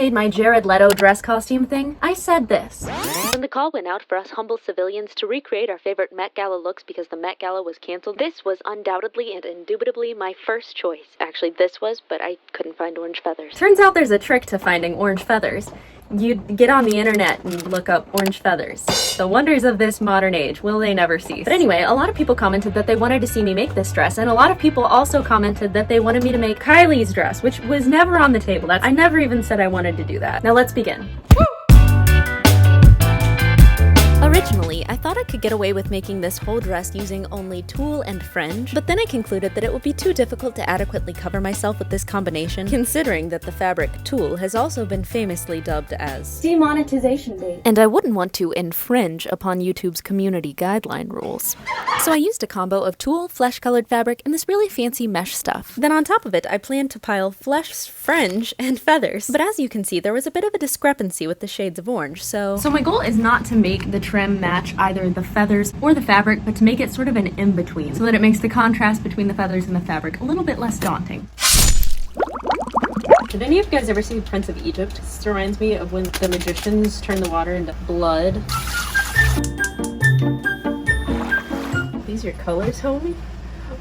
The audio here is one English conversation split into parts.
made my Jared Leto dress costume thing, I said this. When the call went out for us humble civilians to recreate our favorite Met Gala looks because the Met Gala was canceled, this was undoubtedly and indubitably my first choice. Actually, this was, but I couldn't find orange feathers. Turns out there's a trick to finding orange feathers. You get on the internet and look up orange feathers. The wonders of this modern age, will they never cease? But anyway, a lot of people commented that they wanted to see me make this dress, and a lot of people also commented that they wanted me to make Kylie's dress, which was never on the table. I never even said I wanted to do that. Now let's begin. Originally, I thought I could get away with making this whole dress using only tulle and fringe, but then I concluded that it would be too difficult to adequately cover myself with this combination, considering that the fabric tulle has also been famously dubbed as demonetization bait. And I wouldn't want to infringe upon YouTube's community guideline rules. So I used a combo of tulle, flesh-colored fabric, and this really fancy mesh stuff. Then on top of it, I planned to pile flesh, fringe, and feathers. But as you can see, there was a bit of a discrepancy with the shades of orange, so my goal is not to make the trim match either the feathers or the fabric, but to make it sort of an in-between, so that it makes the contrast between the feathers and the fabric a little bit less daunting. Did any of you guys ever see Prince of Egypt? This reminds me of when the magicians turn the water into blood. These your colors, homie?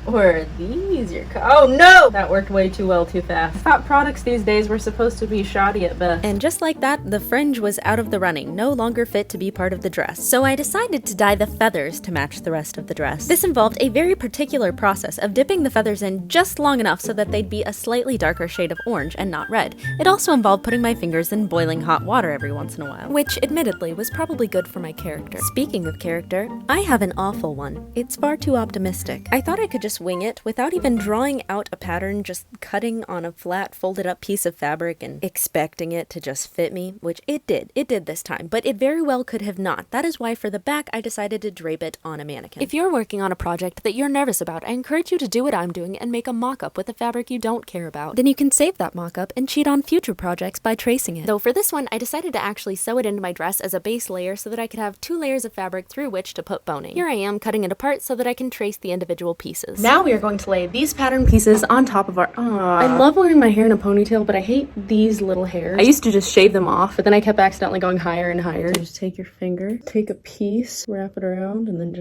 Or are these your oh no! That worked way too well too fast. I thought products these days were supposed to be shoddy at best. And just like that, the fringe was out of the running, no longer fit to be part of the dress. So I decided to dye the feathers to match the rest of the dress. This involved a very particular process of dipping the feathers in just long enough so that they'd be a slightly darker shade of orange and not red. It also involved putting my fingers in boiling hot water every once in a while, which admittedly was probably good for my character. Speaking of character, I have an awful one. It's far too optimistic. I thought I could just wing it without even drawing out a pattern, just cutting on a flat folded up piece of fabric and expecting it to just fit me, which it did this time, but it very well could have not. That is why for the back I decided to drape it on a mannequin. If you're working on a project that you're nervous about, I encourage you to do what I'm doing and make a mock-up with a fabric you don't care about. Then you can save that mock-up and cheat on future projects by tracing it. Though for this one I decided to actually sew it into my dress as a base layer so that I could have 2 layers of fabric through which to put boning. Here I am cutting it apart so that I can trace the individual pieces. Now we are going to lay these pattern pieces on top of our I love wearing my hair in a ponytail, but I hate these little hairs. I used to just shave them off, but then I kept accidentally going higher and higher. Just take your finger, take a piece, wrap it around, and then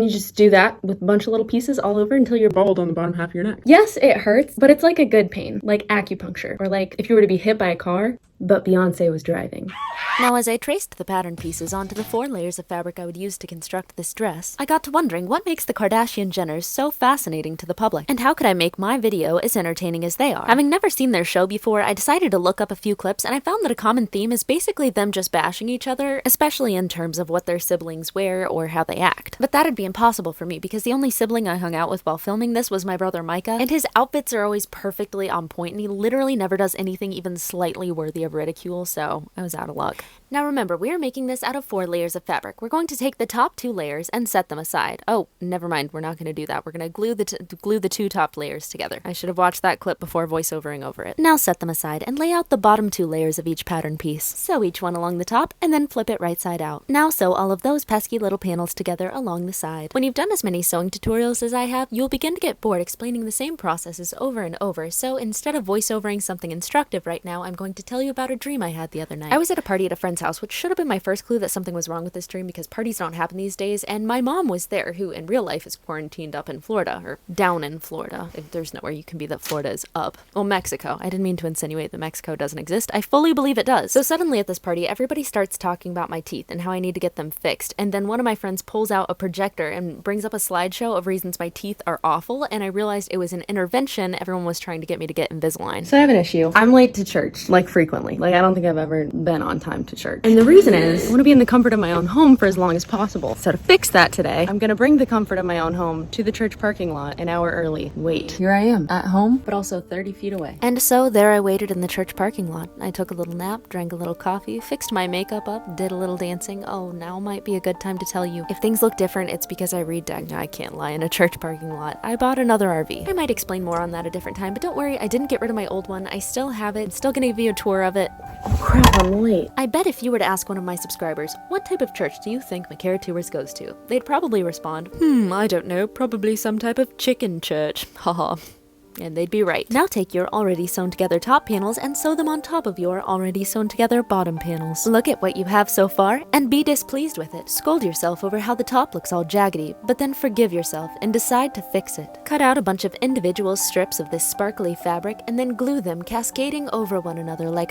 you just do that with a bunch of little pieces all over until you're bald on the bottom half of your neck. Yes, it hurts, but it's like a good pain, like acupuncture, or like if you were to be hit by a car, but Beyonce was driving. Now, as I traced the pattern pieces onto the 4 layers of fabric I would use to construct this dress, I got to wondering what makes the Kardashian Jenners so fascinating to the public, and how could I make my video as entertaining as they are? Having never seen their show before, I decided to look up a few clips, and I found that a common theme is basically them just bashing each other, especially in terms of what their siblings wear or how they act. But that'd be impossible for me, because the only sibling I hung out with while filming this was my brother Micarah, and his outfits are always perfectly on point, and he literally never does anything even slightly worthy of ridicule, so I was out of luck. Now remember, we are making this out of 4 layers of fabric. We're going to take the top 2 layers and set them aside. Oh, never mind, we're not going to do that. We're going to glue the 2 top layers together. I should have watched that clip before voiceovering over it. Now set them aside and lay out the bottom 2 layers of each pattern piece. Sew each one along the top and then flip it right side out. Now sew all of those pesky little panels together along the side. When you've done as many sewing tutorials as I have, you'll begin to get bored explaining the same processes over and over, so instead of voiceovering something instructive right now, I'm going to tell you about a dream I had the other night. I was at a party at a friend's house, which should have been my first clue that something was wrong with this dream because parties don't happen these days, and my mom was there, who in real life is quarantined up in Florida, or down in Florida. If there's nowhere you can be that Florida is up. Well, Mexico. I didn't mean to insinuate that Mexico doesn't exist. I fully believe it does. So suddenly at this party, everybody starts talking about my teeth and how I need to get them fixed, and then one of my friends pulls out a projector and brings up a slideshow of reasons my teeth are awful, and I realized it was an intervention. Everyone was trying to get me to get Invisalign. So I have an issue. I'm late to church, like frequently. Like I don't think I've ever been on time to church. And the reason is I want to be in the comfort of my own home for as long as possible. So to fix that today, I'm going to bring the comfort of my own home to the church parking lot an hour early. Wait, here I am at home, but also 30 feet away. And so there I waited in the church parking lot. I took a little nap, drank a little coffee, fixed my makeup up, did a little dancing. Oh, now might be a good time to tell you. If things look different, it's because I read deck. I can't lie, in a church parking lot. I bought another RV. I might explain more on that a different time, but don't worry, I didn't get rid of my old one. I still have it. I'm still gonna give you a tour of it. Oh crap, I'm late. I bet if you were to ask one of my subscribers, what type of church do you think Micarah Tewers goes to? They'd probably respond, I don't know, probably some type of chicken church. Haha. And they'd be right. Now take your already sewn together top panels and sew them on top of your already sewn together bottom panels. Look at what you have so far and be displeased with it. Scold yourself over how the top looks all jaggedy, but then forgive yourself and decide to fix it. Cut out a bunch of individual strips of this sparkly fabric and then glue them cascading over one another like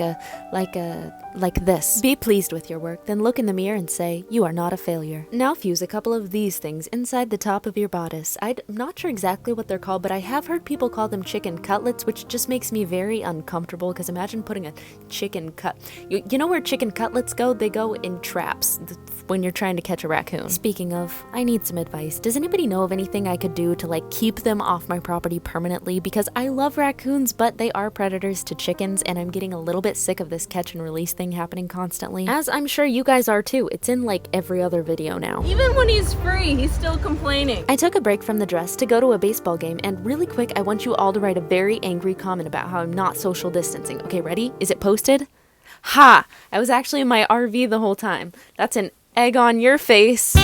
this. Be pleased with your work, then look in the mirror and say, you are not a failure. Now fuse a couple of these things inside the top of your bodice. I'm not sure exactly what they're called, but I have heard people call them chicken cutlets, which just makes me very uncomfortable because imagine putting a chicken cut. You know where chicken cutlets go? They go in traps when you're trying to catch a raccoon. Speaking of, I need some advice. Does anybody know of anything I could do to like keep them off my property permanently? Because I love raccoons, but they are predators to chickens, and I'm getting a little bit sick of this catch and release thing happening constantly. As I'm sure you guys are too. It's in like every other video now. Even when he's free, he's still complaining. I took a break from the dress to go to a baseball game, and really quick, I want you all to write a very angry comment about how I'm not social distancing. Okay, ready? Is it posted? Ha! I was actually in my RV the whole time. That's an egg on your face.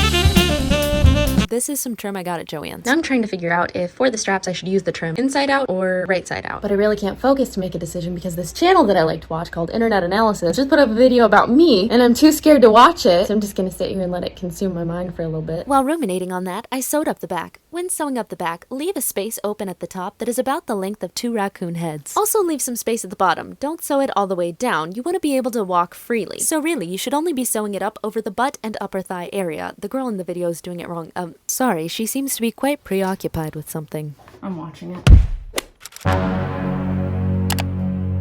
This is some trim I got at Joann's. Now I'm trying to figure out if for the straps I should use the trim inside out or right side out. But I really can't focus to make a decision because this channel that I like to watch called Internet Analysis just put up a video about me and I'm too scared to watch it. So I'm just gonna sit here and let it consume my mind for a little bit. While ruminating on that, I sewed up the back. When sewing up the back, leave a space open at the top that is about the length of 2 raccoon heads. Also leave some space at the bottom. Don't sew it all the way down. You want to be able to walk freely. So really, you should only be sewing it up over the butt and upper thigh area. The girl in the video is doing it wrong. Sorry, she seems to be quite preoccupied with something. I'm watching it.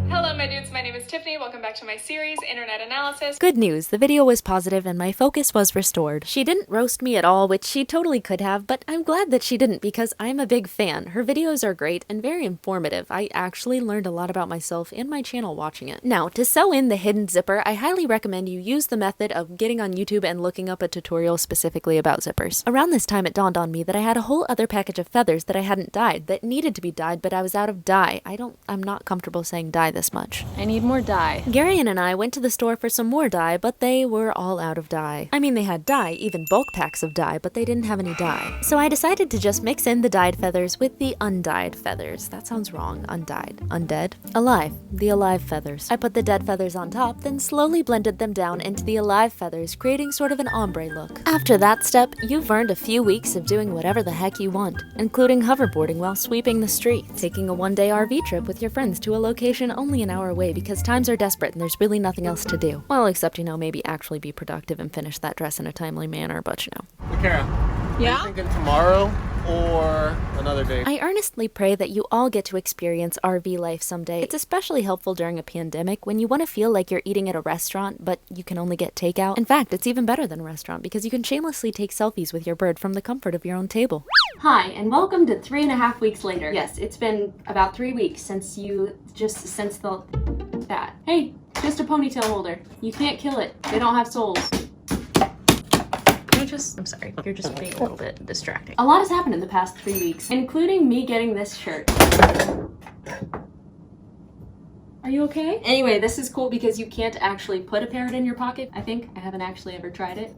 Hello my dudes, my name is Tiffany. Welcome back to my series, Internet Analysis. Good news, the video was positive and my focus was restored. She didn't roast me at all, which she totally could have, but I'm glad that she didn't because I'm a big fan. Her videos are great and very informative. I actually learned a lot about myself and my channel watching it. Now, to sew in the hidden zipper, I highly recommend you use the method of getting on YouTube and looking up a tutorial specifically about zippers. Around this time, it dawned on me that I had a whole other package of feathers that I hadn't dyed, that needed to be dyed, but I was out of dye. I'm not comfortable saying dye this much. I need more dye. Gary and I went to the store for some more dye, but they were all out of dye. I mean, they had dye, even bulk packs of dye, but they didn't have any dye. So I decided to just mix in the dyed feathers with the undyed feathers. That sounds wrong. Undyed. Undead? Alive. The alive feathers. I put the dead feathers on top, then slowly blended them down into the alive feathers, creating sort of an ombre look. After that step, you've earned a few weeks of doing whatever the heck you want, including hoverboarding while sweeping the streets, taking a one-day RV trip with your friends to a location only an hour away because times are desperate and there's really nothing else to do. Well, except, maybe actually be productive and finish that dress in a timely manner, but Micarah, Yeah? are you thinking tomorrow or another day? I earnestly pray that you all get to experience RV life someday. It's especially helpful during a pandemic when you want to feel like you're eating at a restaurant, but you can only get takeout. In fact, it's even better than a restaurant because you can shamelessly take selfies with your bird from the comfort of your own table. Hi, and welcome to 3.5 weeks later. Yes, it's been about 3 weeks since that. Hey, just a ponytail holder. You can't kill it. They don't have souls. I'm sorry, you're just being a little bit distracting. A lot has happened in the past 3 weeks, including me getting this shirt. Are you okay? Anyway, this is cool because you can't actually put a parrot in your pocket, I think. I haven't actually ever tried it.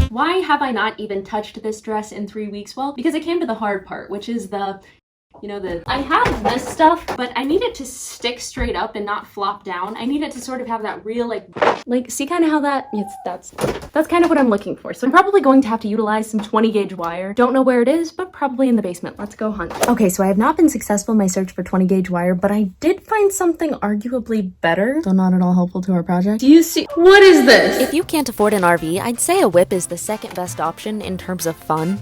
Why have I not even touched this dress in 3 weeks? Well, because it came to the hard part, which is I have this stuff, but I need it to stick straight up and not flop down. I need it to sort of have that real, see kind of how that's kind of what I'm looking for. So I'm probably going to have to utilize some 20 gauge wire. Don't know where it is, but probably in the basement. Let's go hunt. Okay, so I have not been successful in my search for 20 gauge wire, but I did find something arguably better, though not at all helpful to our project. Do you see? What is this? If you can't afford an RV, I'd say a whip is the second best option in terms of fun.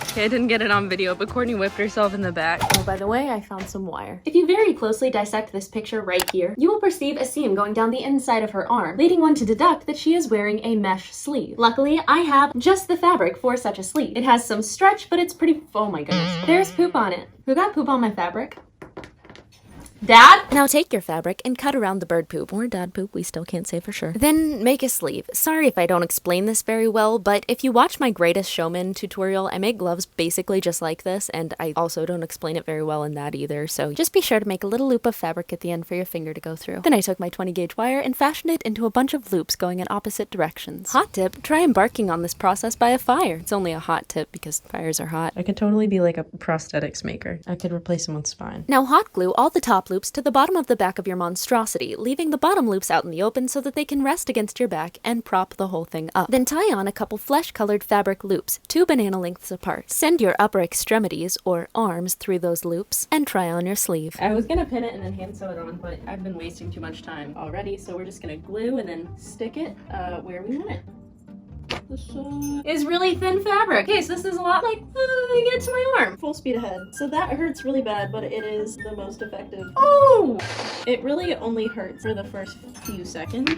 Okay, I didn't get it on video, but Courtney whipped herself in the back. Oh, by the way, I found some wire. If you very closely dissect this picture right here, you will perceive a seam going down the inside of her arm, leading one to deduct that she is wearing a mesh sleeve. Luckily, I have just the fabric for such a sleeve. It has some stretch, but it's pretty, oh my goodness. There's poop on it. Who got poop on my fabric? Dad? Now take your fabric and cut around the bird poop, or dad poop, we still can't say for sure. Then make a sleeve. Sorry if I don't explain this very well, but if you watch my Greatest Showman tutorial, I make gloves basically just like this, and I also don't explain it very well in that either, so just be sure to make a little loop of fabric at the end for your finger to go through. Then I took my 20 gauge wire and fashioned it into a bunch of loops going in opposite directions. Hot tip, try embarking on this process by a fire. It's only a hot tip because fires are hot. I could totally be like a prosthetics maker. I could replace someone's spine. Now hot glue all the top loops to the bottom of the back of your monstrosity, leaving the bottom loops out in the open so that they can rest against your back and prop the whole thing up. Then tie on a couple flesh-colored fabric loops, 2 banana lengths apart. Send your upper extremities, or arms, through those loops, and try on your sleeve. I was gonna pin it and then hand sew it on, but I've been wasting too much time already, so we're just gonna glue and then stick it where we want it. This is really thin fabric. Okay, so this is a lot like get to my arm. Full speed ahead. So that hurts really bad, but it is the most effective. Oh! It really only hurts for the first few seconds.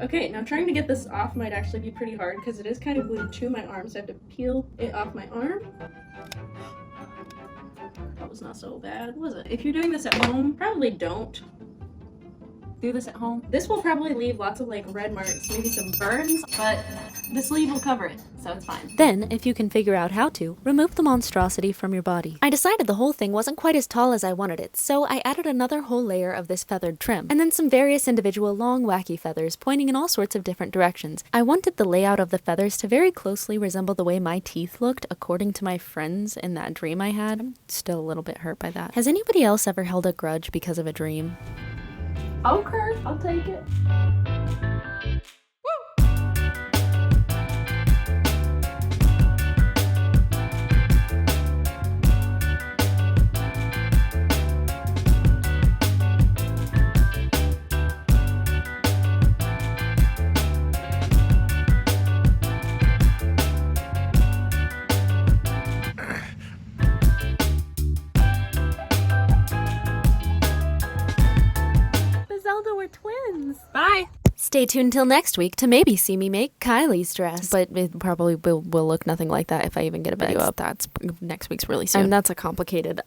Okay, now trying to get this off might actually be pretty hard because it is kind of glued to my arm, so I have to peel it off my arm. That was not so bad, was it? If you're doing this at home, probably don't do this at home. This will probably leave lots of like red marks, maybe some burns, but the sleeve will cover it, so it's fine. Then, if you can figure out how to, remove the monstrosity from your body. I decided the whole thing wasn't quite as tall as I wanted it, so I added another whole layer of this feathered trim, and then some various individual long wacky feathers pointing in all sorts of different directions. I wanted the layout of the feathers to very closely resemble the way my teeth looked according to my friends in that dream I had. I'm still a little bit hurt by that. Has anybody else ever held a grudge because of a dream? Okay, I'll take it. Bye! Stay tuned till next week to maybe see me make Kylie's dress. But it probably will look nothing like that if I even get a video up. That's next week's really soon. And that's a complicated,